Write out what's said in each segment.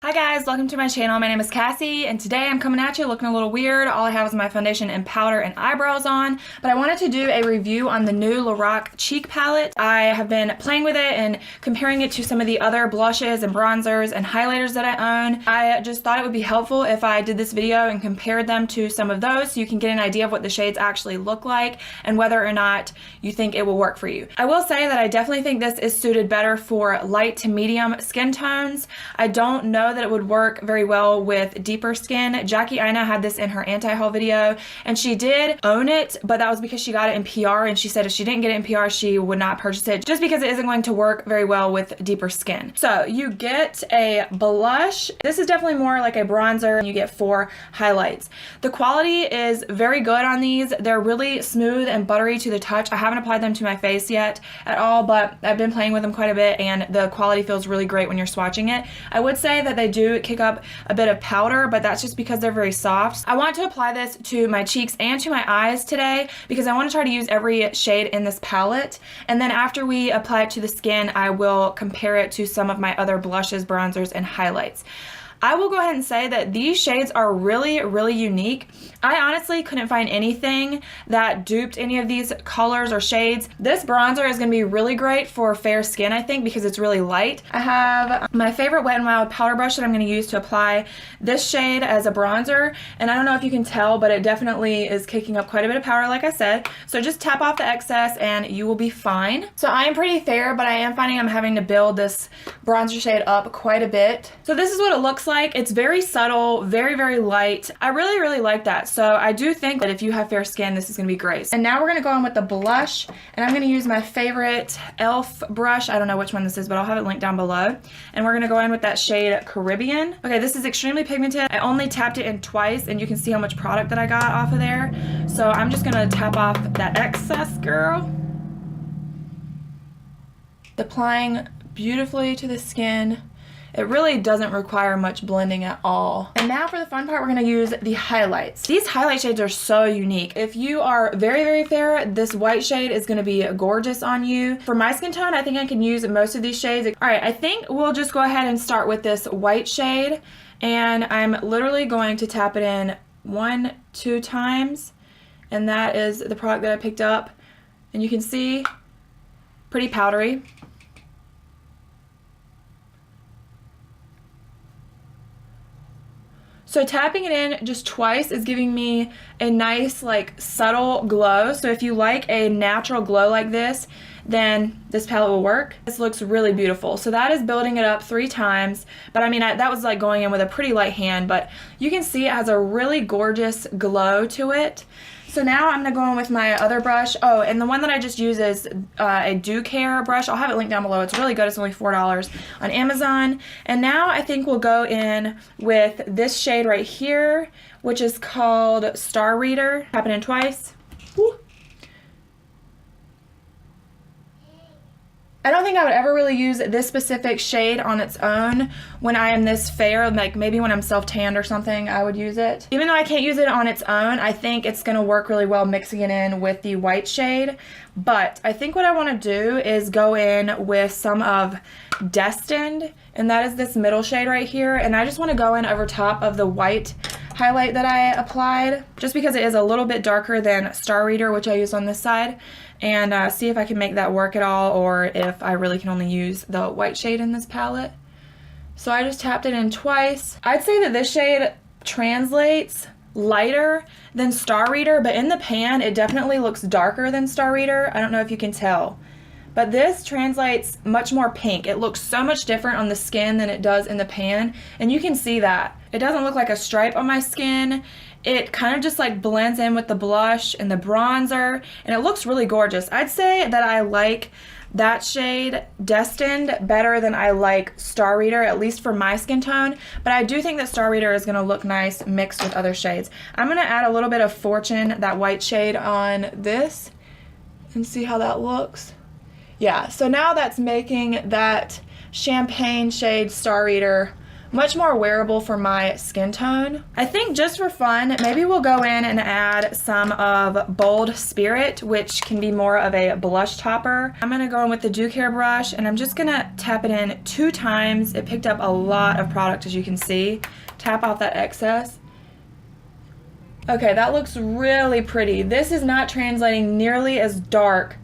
Hi guys, welcome to my channel. My name is Cassie and today I'm coming at you looking a little weird. All I have is my foundation and powder and eyebrows on, but I wanted to do a review on the new LORAC cheek palette. I have been playing with it and comparing it to some of the other blushes and bronzers and highlighters that I own. I just thought it would be helpful if I did this video and compared them to some of those so you can get an idea of what the shades actually look like and whether or not you think it will work for you. I will say that I definitely think this is suited better for light to medium skin tones. I don't know that it would work very well with deeper skin. Jackie Ina had this in her anti-haul video and she did own it, but that was because she got it in PR and she said if she didn't get it in PR she would not purchase it just because it isn't going to work very well with deeper skin. So you get a blush. This is definitely more like a bronzer and you get 4 highlights. The quality is very good on these. They're really smooth and buttery to the touch. I haven't applied them to my face yet at all, but I've been playing with them quite a bit and the quality feels really great when you're swatching it. I would say that they do kick up a bit of powder, but that's just because they're very soft. I want to apply this to my cheeks and to my eyes today because I want to try to use every shade in this palette, and then after we apply it to the skin I will compare it to some of my other blushes, bronzers, and highlights. I will go ahead and say that these shades are really, really unique. I honestly couldn't find anything that duped any of these colors or shades. This bronzer is going to be really great for fair skin, I think, because it's really light. I have my favorite Wet n Wild powder brush that I'm going to use to apply this shade as a bronzer, and I don't know if you can tell, but it definitely is kicking up quite a bit of powder, like I said. So just tap off the excess and you will be fine. So I am pretty fair, but I am finding I'm having to build this bronzer shade up quite a bit. So this is what it looks like. It's very subtle, very, very light. I really, really like that. So I do think that if you have fair skin, this is going to be great. And now we're going to go on with the blush, and I'm going to use my favorite e.l.f. brush. I don't know which one this is, but I'll have it linked down below. And we're going to go in with that shade Caribbean. Okay, this is extremely pigmented. I only tapped it in twice, and you can see how much product that I got off of there. So I'm just going to tap off that excess, girl. Applying beautifully to the skin. It really doesn't require much blending at all. And now for the fun part, we're going to use the highlights. These highlight shades are so unique. If you are very, very fair, this white shade is going to be gorgeous on you. For my skin tone, I think I can use most of these shades. All right, I think we'll just go ahead and start with this white shade. And I'm literally going to tap it in 1-2 times. And that is the product that I picked up. And you can see, pretty powdery. So tapping it in just twice is giving me a nice, like, subtle glow. So if you like a natural glow like this, then this palette will work. This looks really beautiful. So that is building it up 3 times. But I mean, that was like going in with a pretty light hand, but you can see it has a really gorgeous glow to it. So now I'm going to go in with my other brush. Oh, and the one that I just use is a Do Care brush. I'll have it linked down below. It's really good. It's only $4 on Amazon. And now I think we'll go in with this shade right here, which is called Star Reader. Tap it in twice. Woo. I don't think I would ever really use this specific shade on its own when I am this fair, like maybe when I'm self-tanned or something, I would use it. Even though I can't use it on its own, I think it's gonna work really well mixing it in with the white shade. But I think what I wanna do is go in with some of Destined, and that is this middle shade right here. And I just wanna go in over top of the white highlight that I applied, just because it is a little bit darker than Star Reader, which I used on this side, and see if I can make that work at all, or if I really can only use the white shade in this palette. So I just tapped it in twice. I'd say that this shade translates lighter than Star Reader, but in the pan it definitely looks darker than Star Reader. I don't know if you can tell. But this translates much more pink. It looks so much different on the skin than it does in the pan, and you can see that. It doesn't look like a stripe on my skin. It kind of just like blends in with the blush and the bronzer, and it looks really gorgeous. I'd say that I like that shade, Destined, better than I like Star Reader, at least for my skin tone, but I do think that Star Reader is going to look nice mixed with other shades. I'm going to add a little bit of Fortune, that white shade, on this and see how that looks. Yeah, so now that's making that champagne shade Star Reader much more wearable for my skin tone. I think just for fun, maybe we'll go in and add some of Bold Spirit, which can be more of a blush topper. I'm gonna go in with the Dew Care brush and I'm just gonna tap it in 2 times. It picked up a lot of product, as you can see. Tap out that excess. Okay, that looks really pretty. This is not translating nearly as dark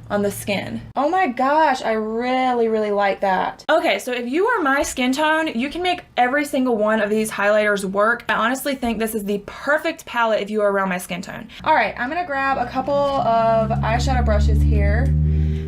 on the skin. Oh my gosh, I really, really like that. Okay, so if you are my skin tone, you can make every single one of these highlighters work. I honestly think this is the perfect palette if you are around my skin tone. All right, I'm gonna grab a couple of eyeshadow brushes here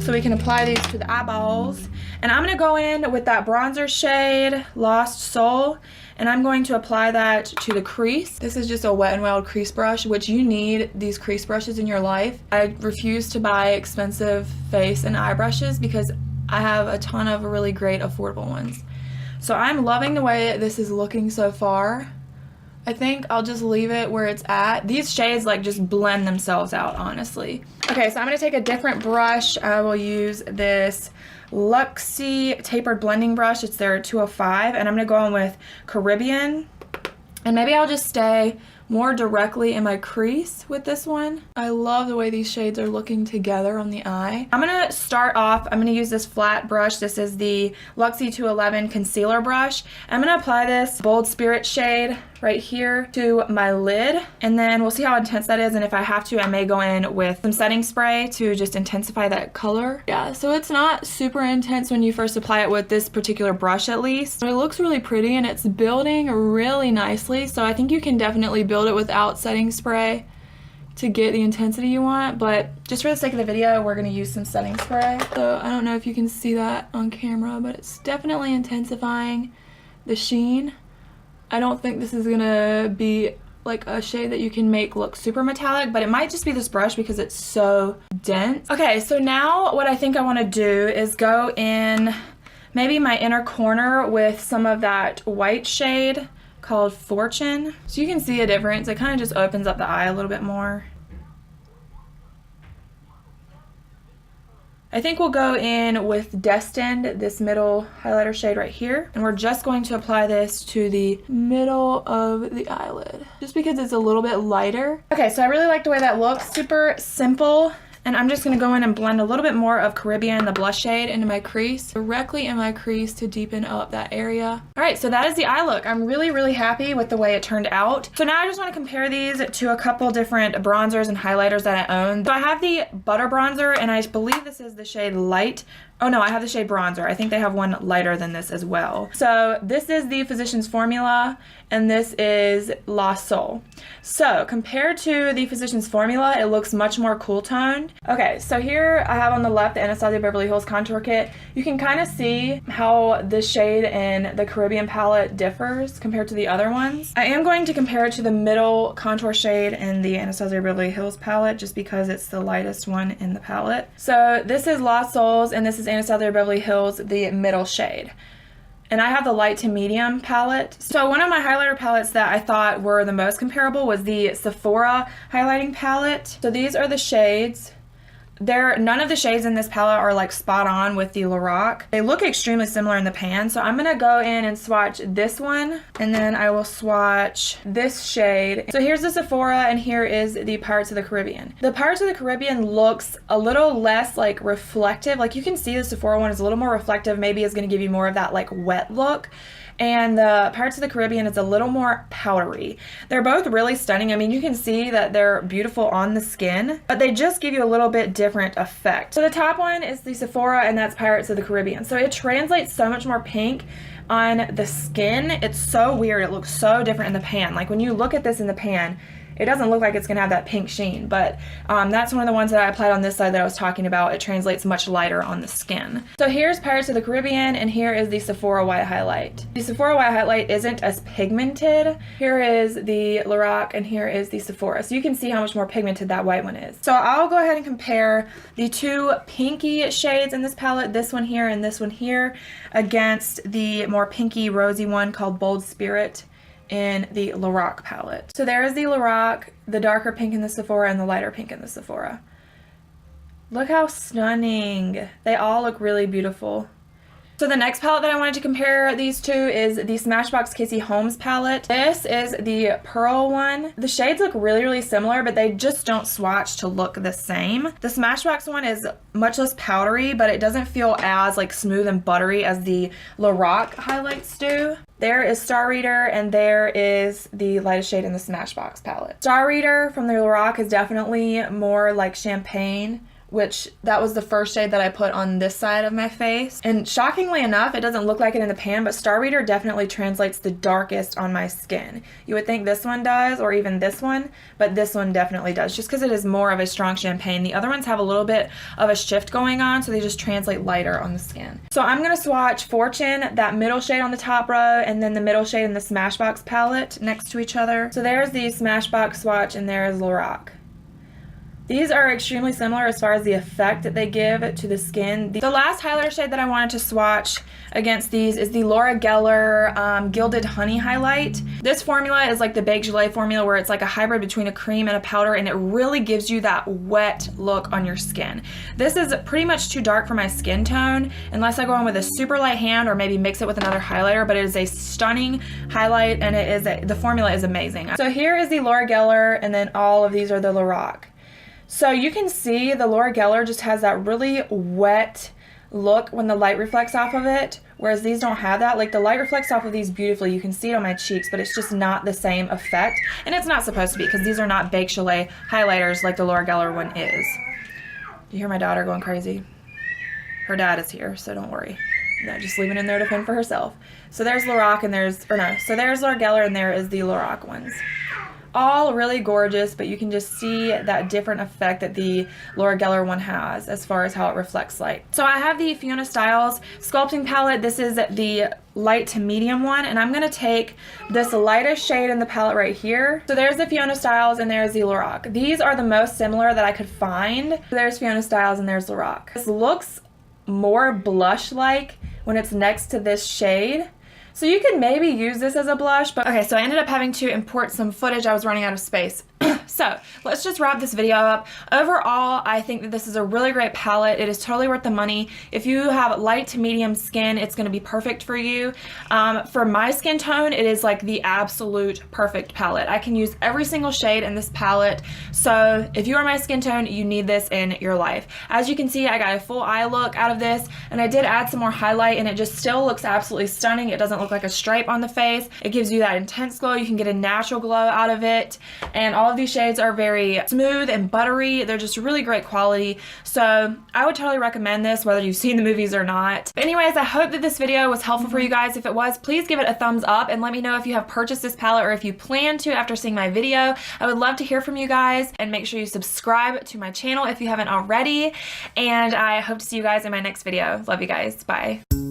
so we can apply these to the eyeballs. And I'm gonna go in with that bronzer shade, Lost Soul, and I'm going to apply that to the crease. This is just a Wet n Wild crease brush, which you need these crease brushes in your life. I refuse to buy expensive face and eye brushes because I have a ton of really great affordable ones. So I'm loving the way this is looking so far. I think I'll just leave it where it's at. These shades like just blend themselves out, honestly. Okay, so I'm gonna take a different brush. I will use this Luxie tapered blending brush. It's their 205, and I'm gonna go in with Caribbean, and maybe I'll just stay more directly in my crease with this one. I love the way these shades are looking together on the eye. I'm gonna start off, I'm gonna use this flat brush. This is the Luxie 211 concealer brush. I'm gonna apply this Bold Spirit shade right here to my lid, and then we'll see how intense that is, and if I have to, I may go in with some setting spray to just intensify that color. Yeah, so it's not super intense when you first apply it with this particular brush at least. But it looks really pretty and it's building really nicely, so I think you can definitely build it without setting spray to get the intensity you want, but just for the sake of the video, we're gonna use some setting spray. So I don't know if you can see that on camera, but it's definitely intensifying the sheen. I don't think this is gonna be like a shade that you can make look super metallic, but it might just be this brush because it's so dense. Okay, so now what I think I wanna do is go in maybe my inner corner with some of that white shade called Fortune. So you can see a difference. It kind of just opens up the eye a little bit more. I think we'll go in with Destined, this middle highlighter shade right here. And we're just going to apply this to the middle of the eyelid, just because it's a little bit lighter. Okay, so I really like the way that looks. Super simple. And I'm just gonna go in and blend a little bit more of Caribbean, the blush shade, into my crease, directly in my crease to deepen up that area. All right, so that is the eye look. I'm really, really happy with the way it turned out. So now I just wanna compare these to a couple different bronzers and highlighters that I own. So I have the Butter Bronzer, and I believe this is the shade Light. Oh no, I have the shade Bronzer. I think they have one lighter than this as well. So this is the Physicians Formula, and this is La Sol. So compared to the Physicians Formula, it looks much more cool toned. Okay, so here I have on the left the Anastasia Beverly Hills Contour Kit. You can kind of see how this shade in the Caribbean palette differs compared to the other ones. I am going to compare it to the middle contour shade in the Anastasia Beverly Hills palette just because it's the lightest one in the palette. So this is La Sol's, and this is Anastasia Beverly Hills, the middle shade. And I have the light to medium palette. So one of my highlighter palettes that I thought were the most comparable was the Sephora Highlighting Palette. So these are the shades. None of the shades in this palette are like spot on with the LORAC. They look extremely similar in the pan, so I'm gonna go in and swatch this one, and then I will swatch this shade. So here's the Sephora, and here is the Pirates of the Caribbean. The Pirates of the Caribbean looks a little less like reflective. Like you can see the Sephora one is a little more reflective, maybe is gonna give you more of that like wet look. And the Pirates of the Caribbean is a little more powdery. They're both really stunning. I mean, you can see that they're beautiful on the skin, but they just give you a little bit different effect. So the top one is the Sephora, and that's Pirates of the Caribbean. So it translates so much more pink on the skin. It's so weird. It looks so different in the pan. Like when you look at this in the pan, it doesn't look like it's gonna have that pink sheen, but that's one of the ones that I applied on this side that I was talking about. It translates much lighter on the skin. So here's Pirates of the Caribbean, and here is the Sephora White Highlight. The Sephora White Highlight isn't as pigmented. Here is the LORAC, and here is the Sephora. So you can see how much more pigmented that white one is. So I'll go ahead and compare the two pinky shades in this palette, this one here and this one here, against the more pinky rosy one called Bold Spirit in the LORAC palette. So there is the LORAC, the darker pink in the Sephora, and the lighter pink in the Sephora. Look how stunning. They all look really beautiful. So the next palette that I wanted to compare these to is the Smashbox Casey Holmes palette. This is the pearl one. The shades look really, really similar, but they just don't swatch to look the same. The Smashbox one is much less powdery, but it doesn't feel as like smooth and buttery as the LORAC highlights do. There is Star Reader, and there is the lightest shade in the Smashbox palette. Star Reader from the LORAC is definitely more like champagne, which that was the first shade that I put on this side of my face. And shockingly enough, it doesn't look like it in the pan, but Star Reader definitely translates the darkest on my skin. You would think this one does, or even this one, but this one definitely does, just because it is more of a strong champagne. The other ones have a little bit of a shift going on, so they just translate lighter on the skin. So I'm gonna swatch Fortune, that middle shade on the top row, and then the middle shade in the Smashbox palette next to each other. So there's the Smashbox swatch, and there's LORAC. These are extremely similar as far as the effect that they give to the skin. The last highlighter shade that I wanted to swatch against these is the Laura Geller Gilded Honey Highlight. This formula is like the Baked Gelée formula, where it's like a hybrid between a cream and a powder, and it really gives you that wet look on your skin. This is pretty much too dark for my skin tone, unless I go in with a super light hand or maybe mix it with another highlighter, but it is a stunning highlight, and the formula is amazing. So here is the Laura Geller, and then all of these are the LORAC. So you can see the Laura Geller just has that really wet look when the light reflects off of it, whereas these don't have that. Like, the light reflects off of these beautifully. You can see it on my cheeks, but it's just not the same effect. And it's not supposed to be, because these are not Baked Gelée highlighters like the Laura Geller one is. Do you hear my daughter going crazy? Her dad is here, so don't worry. No, just leaving it in there to fend for herself. So there's LORAC, and so there's Laura Geller, and there is the LORAC ones. All really gorgeous, but you can just see that different effect that the Laura Geller one has as far as how it reflects light. So I have the Fiona Stiles Sculpting palette. This is the light to medium one, and I'm going to take this lightest shade in the palette right here. So there's the Fiona Stiles, and there's the LORAC. These are the most similar that I could find. There's Fiona Stiles, and there's LORAC. This looks more blush-like when it's next to this shade. So you can maybe use this as a blush, but okay, so I ended up having to import some footage. I was running out of space. So let's just wrap this video up. Overall, I think that this is a really great palette. It is totally worth the money. If you have light to medium skin, it's going to be perfect for you. For my skin tone, it is like the absolute perfect palette. I can use every single shade in this palette. So if you are my skin tone, you need this in your life. As you can see, I got a full eye look out of this, and I did add some more highlight, and it just still looks absolutely stunning. It doesn't look like a stripe on the face. It gives you that intense glow. You can get a natural glow out of it, and all of these shades are very smooth and buttery. They're just really great quality. So I would totally recommend this, whether you've seen the movies or not. But anyways, I hope that this video was helpful for you guys. If it was, please give it a thumbs up and let me know if you have purchased this palette or if you plan to after seeing my video. I would love to hear from you guys, and make sure you subscribe to my channel if you haven't already. And I hope to see you guys in my next video. Love you guys. Bye.